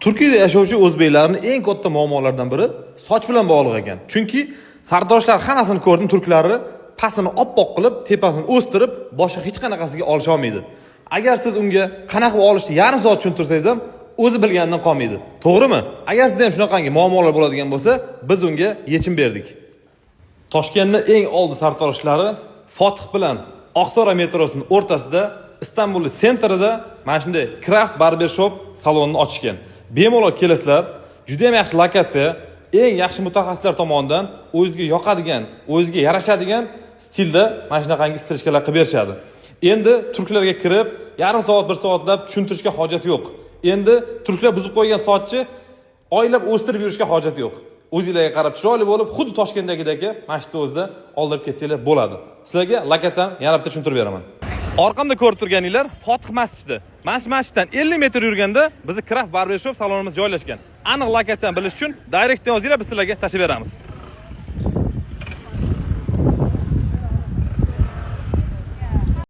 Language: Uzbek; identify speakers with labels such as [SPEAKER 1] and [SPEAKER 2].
[SPEAKER 1] Turkiyada yashovchi o'zbeklarning eng katta muammolaridan biri soch bilan bog'liq ekan. Chunki sardoshlar hammasini ko'rdim, turklarni pasini oppoq qilib, tepasini o'stirib, boshqa hech qanaqasiga olisha olmaydi. Agar siz unga qanaqa olishni yarim soat tushuntirsangiz ham o'zi bilganidan qolmaydi. To'g'rimi? Agar sizda ham shunaqangi muammolar bo'ladigan bo'lsa, biz unga yechim berdik. Toshkentning eng oldi sartaroshlar Fotih bilan Oqsaroy metrosining o'rtasida Istanbul sentrida mana shunday Craft Barbershop salonini ochishgan. Bemalol kelasizlar, juda ham yaxshi lokatsiya, eng yaxshi mutaxassislar tomonidan o'zingizga yoqadigan, o'zingizga yarashadigan stilda mana shunaqangi strижкаlar qilib berishadi. Endi turklarga kirib, yarim soat, 1 soatlab tushuntirishga hojat yo'q. Endi turklar buzib qo'ygan sochni oylab o'stirib yurishga hojat yo'q. O'zingizlarga qarab chiroyli bo'lib, xuddi Toshkentdagidagi masjid o'zida oldirib ketsanglar bo'ladi. Sizlarga lokatsiyani yana bitta tushuntirib beraman. Orqamda ko'rib turganinglar Fotih masjidi. Mana shu masjiddan 50 metr yurganda bizni Craft Barbershop salonimiz joylashgan. Aniq lokatsiyani bilish uchun direct yozinglar, biz sizlarga tashib beramiz.